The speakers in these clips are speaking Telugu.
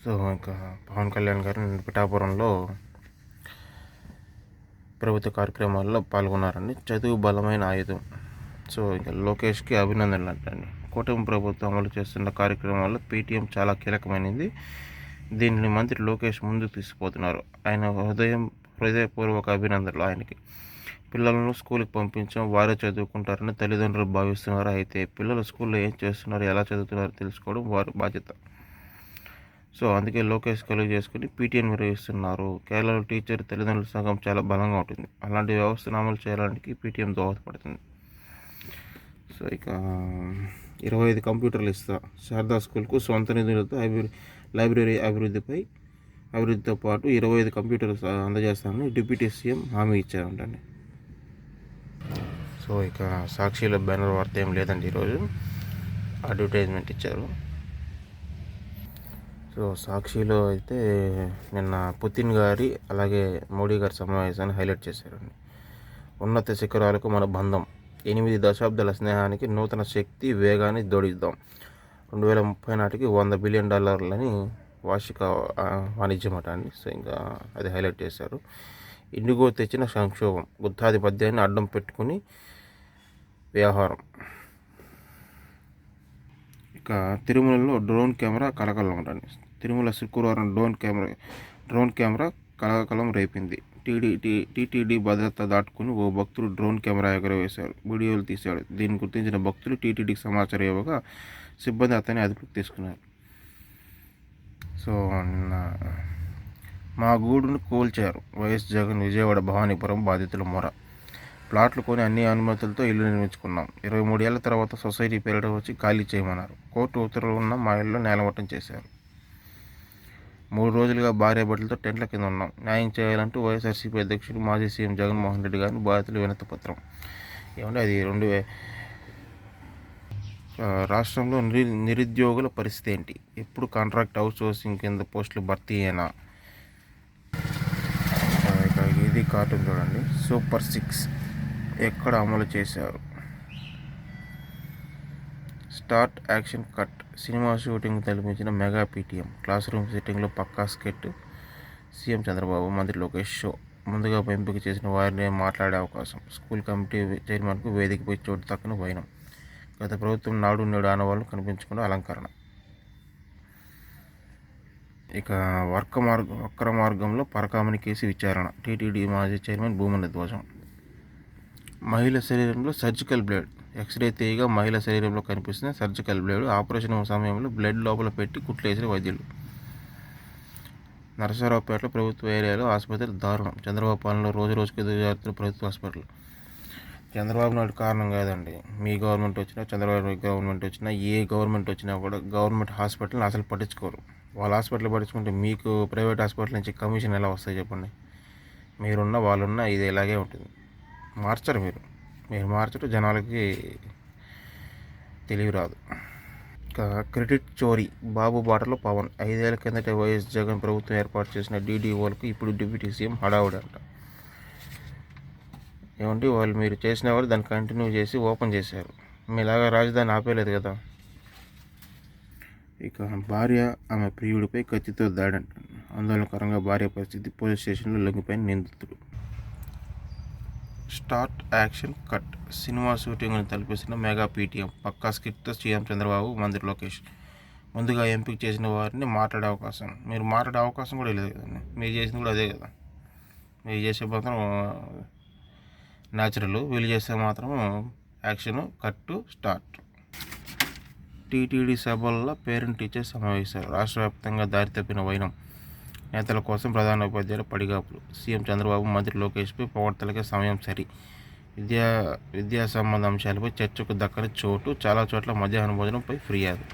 సో ఇంకా పవన్ కళ్యాణ్ గారు నిన్న పిఠాపురంలో ప్రభుత్వ కార్యక్రమాల్లో పాల్గొన్నారండి. చదువు బలమైన ఆయుధం. సో ఇంకా లోకేష్కి అభినందనలు అంటండి. కూటమి ప్రభుత్వం అమలు చేస్తున్న కార్యక్రమాల్లో పేటీఎం చాలా కీలకమైనది. దీనిని మంత్రి లోకేష్ ముందుకు తీసుకుపోతున్నారు. ఆయన హృదయపూర్వక అభినందనలు ఆయనకి. పిల్లలను స్కూల్కి పంపించాం, వారే చదువుకుంటారని తల్లిదండ్రులు భావిస్తున్నారు. అయితే పిల్లలు స్కూల్లో ఏం చేస్తున్నారు, ఎలా చదువుతున్నారో తెలుసుకోవడం వారి బాధ్యత. సో అందుకే లోకేష్ కలుగు చేసుకుని పీటీఎం నిర్వహిస్తున్నారు. కేరళలో టీచర్ తల్లిదండ్రుల సంఘం చాలా బలంగా ఉంటుంది. అలాంటి వ్యవస్థను అమలు చేయడానికి పీటీఎం దోహదపడుతుంది. సో ఇక 25 కంప్యూటర్లు ఇస్తా. శారదా స్కూల్కు సొంత నిధులతో లైబ్రరీ అభివృద్ధితో పాటు 25 కంప్యూటర్లు అందజేస్తామని డిప్యూటీ సీఎం హామీ ఇచ్చారంటండి. సో ఇక సాక్షిలో బ్యానర్ వార్త ఏం లేదండి, ఈరోజు అడ్వర్టైజ్మెంట్ ఇచ్చారు. సో సాక్షిలో అయితే నిన్న పుతిన్ గారి అలాగే మోడీ గారి సమావేశాన్ని హైలైట్ చేశారండి. ఉన్నత శిఖరాలకు మన బంధం, 8 దశాబ్దాల స్నేహానికి నూతన శక్తి వేగాన్ని జోడిద్దాం, 2030 నాటికి $100 బిలియన్ వార్షిక వాణిజ్యం అట అండి. సో ఇంకా అది హైలైట్ చేశారు. ఇండిగో తెచ్చిన సంక్షోభం, గుత్తాధిపత్యాన్ని అడ్డం పెట్టుకుని వ్యవహారం. ఇక తిరుమలలో డ్రోన్ కెమెరా కలకలం ఉంటుంది. తిరుమల శుక్రవారం డ్రోన్ కెమెరా కలకలం రేపింది. టీటీడీ భద్రత దాటుకుని ఓ భక్తుడు డ్రోన్ కెమెరా ఎగరవేశాడు, వీడియోలు తీశాడు. దీన్ని గుర్తించిన భక్తులు టీటీడీకి సమాచారం ఇవ్వగా సిబ్బంది అతన్ని అదుపులోకి తీసుకున్నారు. సో నిన్న మా గూడును కూల్చారు, వైఎస్ జగన్ విజయవాడ భవానీపురం బాధితుల మొర. ప్లాట్లు కొని అన్ని అనుమతులతో ఇల్లు నిర్మించుకున్నాం. 23 ఏళ్ల తర్వాత సొసైటీ పేరిట వచ్చి ఖాళీ చేయమన్నారు. కోర్టు ఉత్తర్వులు ఉన్న మా ఇల్లు నేలమట్టం చేశారు. 3 రోజులుగా భార్య బిడ్డలతో టెంట్ల కింద ఉన్నాం. న్యాయం చేయాలంటూ వైఎస్ఆర్సీపీ అధ్యక్షుడు మాజీ సీఎం జగన్మోహన్ రెడ్డి గారిని బాధితులు వినతి పత్రం. ఏమంటే అది రాష్ట్రంలో నిరుద్యోగుల పరిస్థితి ఏంటి, ఎప్పుడు కాంట్రాక్ట్ అవుట్ సోర్సింగ్ కింద పోస్టులు భర్తీ అయినా. ఇది కార్టూన్ చూడండి. సూపర్ 6 ఎక్కడ అమలు చేశారు. Start action cut, cinema shooting తలపించిన మెగా పీటీఎం. క్లాస్ రూమ్ సెట్టింగ్లో పక్కా స్కెట్. సీఎం చంద్రబాబు, మంత్రి లోకేష్ షో. ముందుగా ఎంపిక చేసిన వారిని మాట్లాడే అవకాశం. స్కూల్ కమిటీ చైర్మన్కు వేదికపై చోటు తక్కువ వైనం. గత ప్రభుత్వం నాడు నేడు ఆనవాళ్ళు కనిపించకుండా అలంకరణ. ఇక వక్ర మార్గంలో పరకామణి కేసు విచారణ. టీటీడీ మాజీ చైర్మన్ భూమన ధ్వజం. మహిళ శరీరంలో సర్జికల్ బ్లేడ్. ఎక్స్రే తీయగా మహిళ శరీరంలో కనిపిస్తున్న సర్జికల్ బ్లేడ్. ఆపరేషన్ సమయంలో బ్లడ్ లోపల పెట్టి కుట్లేసిన వైద్యులు. నరసరావుపేటలో ప్రభుత్వ ఏరియాలో ఆసుపత్రి దారుణం. చంద్రబాబు పాలనలో రోజుకి ఎదుగుతున్న ప్రభుత్వ హాస్పిటల్. చంద్రబాబు నాయుడు కారణం కాదండి. మీ గవర్నమెంట్ వచ్చినా, చంద్రబాబు గవర్నమెంట్ వచ్చినా, ఏ గవర్నమెంట్ వచ్చినా కూడా గవర్నమెంట్ హాస్పిటల్ని అసలు పట్టించుకోరు. వాళ్ళ హాస్పిటల్ పట్టించుకుంటే మీకు ప్రైవేట్ హాస్పిటల్ నుంచి కమిషన్ ఎలా వస్తాయి చెప్పండి. మీరున్నా వాళ్ళున్నా ఇది ఇలాగే ఉంటుంది. మార్చరు మీరు మార్చరు, జనాలకి తెలివి రాదు. ఇంకా క్రెడిట్ చోరీ, బాబు బాటలో పవన్. 5 ఏళ్ల కిందట వైఎస్ జగన్ ప్రభుత్వం ఏర్పాటు చేసిన డీడీఓలకు ఇప్పుడు డిప్యూటీ సీఎం హడావుడి అంట. ఏమంటే వాళ్ళు మీరు చేసిన వాళ్ళు దాన్ని కంటిన్యూ చేసి ఓపెన్ చేశారు. మీలాగా రాజధాని ఆపేలేదు కదా. ఇక భార్య ఆమె ప్రియుడిపై కత్తితో దాడంట. ఆందోళనకరంగా భార్య పరిస్థితి, పోలీస్ స్టేషన్లో లొంగిపోయిన నిందితుడు. స్టార్ట్ యాక్షన్ కట్, సినిమా షూటింగ్ను తలపిస్తున్న మెగా పీటీఎం. పక్కా స్కిట్తో సీఎం చంద్రబాబు, మంత్రి లోకేష్. ముందుగా ఎంపిక చేసిన వారిని మాట్లాడే అవకాశం. మీరు మాట్లాడే అవకాశం కూడా లేదు కదండి. మీరు చేసింది కూడా అదే కదా. మీరు చేసే మాత్రం న్యాచురల్, వీళ్ళు చేస్తే మాత్రం యాక్షన్ కట్టు స్టార్ట్. టీటీడీ సభల్లో పేరెంట్ టీచర్ సమావేశాలు. రాష్ట్ర వ్యాప్తంగా దారి తప్పిన వైనం. నేతల కోసం ప్రధాన ఉపాధ్యాయుల పడిగాపులు. సీఎం చంద్రబాబు, మంత్రి లోకేష్పై పొగడ్తలకే సమయం సరి. విద్యా సంబంధ అంశాలపై చర్చకు దక్కని చోటు. చాలా చోట్ల మధ్యాహ్న భోజనంపై ఫిర్యాదు.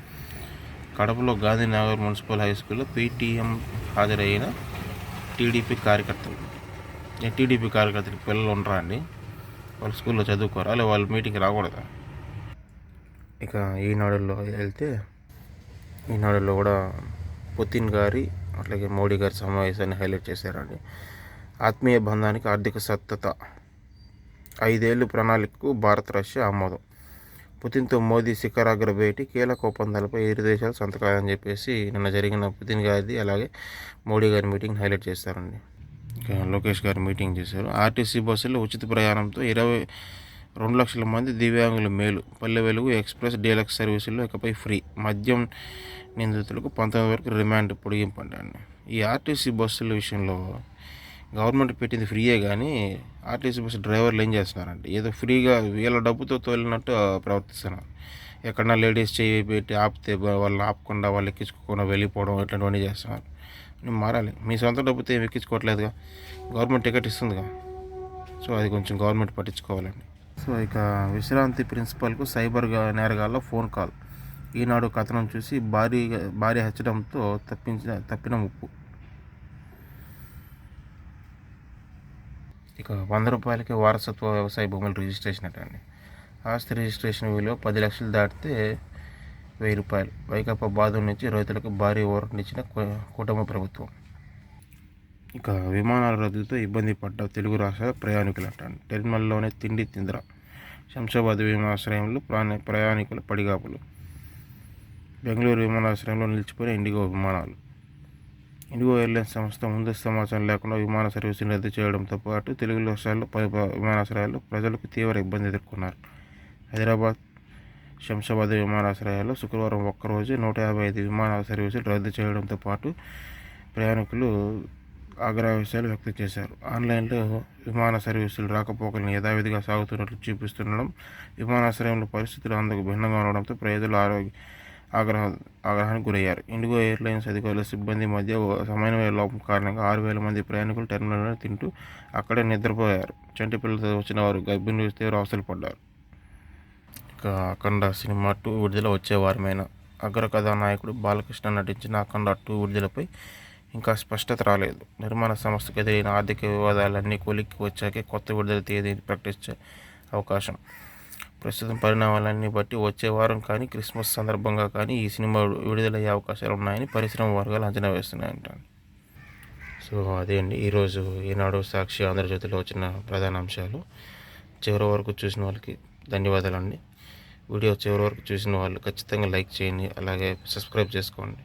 కడపలో గాంధీనగర్ మున్సిపల్ హై స్కూల్లో పీటీఎం హాజరైన టీడీపీ కార్యకర్తలు. పిల్లలు ఉండరా అండి? వాళ్ళు స్కూల్లో చదువుకోరా, లేదా వాళ్ళు మీటింగ్కి రాకూడదా? ఇక ఈనాడులో వెళ్తే ఈనాడులో కూడా పుతిన్ గారి అట్లాగే మోడీ గారి సమావేశాన్ని హైలైట్ చేశారండి. ఆత్మీయ బంధానికి ఆర్థిక సత్తత, 5 ఏళ్ళు ప్రణాళికకు భారత్ రష్యా ఆమోదం. పుతిన్తో మోదీ శిఖరాగ్ర భేటీ, కీలక ఒప్పందాలపై ఇరు దేశాలు సంతకాలని చెప్పేసి నిన్న జరిగిన పుతిన్ గారిది అలాగే మోడీ గారి మీటింగ్ హైలైట్ చేస్తారండి. ఇక లోకేష్ గారు మీటింగ్ చేశారు. ఆర్టీసీ బస్సుల్లో ఉచిత ప్రయాణంతో 22 లక్షల మంది దివ్యాంగుల మేలు. పల్లె వెలుగు ఎక్స్ప్రెస్ డీలక్స్ సర్వీసుల్లో ఇకపై ఫ్రీ. మద్యం నిందితులకు 19 వరకు రిమాండ్ పొడిగింపు అండి. ఈ ఆర్టీసీ బస్సుల విషయంలో గవర్నమెంట్ పెట్టింది ఫ్రీయే కానీ ఆర్టీసీ బస్సు డ్రైవర్లు ఏం చేస్తున్నారంటే ఏదో ఫ్రీగా వీళ్ళ డబ్బుతో తోలినట్టు ప్రవర్తిస్తున్నారు. ఎక్కడన్నా లేడీస్ చేయి పెట్టి ఆపితే వాళ్ళు ఆపకుండా వాళ్ళు ఎక్కించుకోకుండా వెళ్ళిపోవడం ఇట్లాంటివన్నీ చేస్తున్నారు. మారాలి. మీ సొంత డబ్బుతో ఏమి ఎక్కించుకోవట్లేదుగా, గవర్నమెంట్ టికెట్ ఇస్తుందిగా. సో అది కొంచెం గవర్నమెంట్ పట్టించుకోవాలండి. సో ఇక విశ్రాంతి ప్రిన్సిపల్కు సైబర్ నేరగాళ్ళ ఫోన్ కాల్. ఈనాడు కథనం చూసి భారీ హెచ్చడంతో తప్పిన ముప్పు. ఇక 100 రూపాయలకి వారసత్వ వ్యవసాయ భూముల రిజిస్ట్రేషన్ అండి. ఆస్తి రిజిస్ట్రేషన్ విలువ 10 లక్షలు దాటితే 1000 రూపాయలు. వైకాపా బాధల నుంచి రైతులకు భారీ ఊరటనిచ్చిన కూటమి ప్రభుత్వం. ఇక విమానాల రద్దుతో ఇబ్బంది పడ్డ తెలుగు రాష్ట్రాల ప్రయాణికులు అంటారు. టెర్మినల్లోనే తిండి తింద్ర. శంషాబాద్ విమానాశ్రయంలో ప్రయాణికుల పడిగాపులు. బెంగళూరు విమానాశ్రయంలో నిలిచిపోయిన ఇండిగో విమానాలు. ఇండిగో ఎయిర్లైన్స్ సంస్థ ముందస్తు సమాచారం లేకుండా విమాన సర్వీసులు రద్దు చేయడంతో పాటు తెలుగు రాష్ట్రాల్లో విమానాశ్రయాల్లో ప్రజలకు తీవ్ర ఇబ్బంది ఎదుర్కొన్నారు. హైదరాబాద్, శంషాబాద్ విమానాశ్రయాల్లో శుక్రవారం ఒక్కరోజు 155 విమాన సర్వీసులు రద్దు చేయడంతో పాటు ప్రయాణికులు ఆగ్రహావేశాలు వ్యక్తం చేశారు. ఆన్లైన్లో విమాన సర్వీసులు రాకపోకలను యథావిధిగా సాగుతున్నట్లు చూపిస్తుండడం, విమానాశ్రయంలో పరిస్థితులు అందుకు భిన్నంగా ఉండడంతో ప్రజలు ఆగ్రహానికి గురయ్యారు. ఇండిగో ఎయిర్లైన్స్ అధికారుల సిబ్బంది మధ్య సమన్వయ లోపం కారణంగా 6000 మంది ప్రయాణికులు టెర్మినల్లో తింటూ అక్కడే నిద్రపోయారు. చంటి పిల్లలతో వచ్చిన వారు గర్భిణులు తీవ్ర అవస్థలు పడ్డారు. ఇక అఖండ సినిమా 2 విడుదల వచ్చే వారమైన. అగ్ర కథానాయకుడు బాలకృష్ణ నటించిన అఖండ 2 విడుదలపై ఇంకా స్పష్టత రాలేదు. నిర్మాణ సంస్థకు ఎదురైన ఆర్థిక వివాదాలన్నీ కొలిక్కి వచ్చాకే కొత్త విడుదల తేదీని ప్రకటించే అవకాశం. ప్రస్తుతం పరిణామాలన్నీ బట్టి వచ్చే వారం కానీ క్రిస్మస్ సందర్భంగా కానీ ఈ సినిమా విడుదలయ్యే అవకాశాలు ఉన్నాయని పరిశ్రమ వర్గాలు అంచనా వేస్తున్నాయంట. సో అదే అండి ఈరోజు ఈనాడు, సాక్షి, ఆంధ్రజ్యోతిలో వచ్చిన ప్రధాన అంశాలు. చివరి వరకు చూసిన వాళ్ళకి ధన్యవాదాలండి. వీడియో చివరి వరకు చూసిన వాళ్ళు ఖచ్చితంగా లైక్ చేయండి, అలాగే సబ్స్క్రైబ్ చేసుకోండి.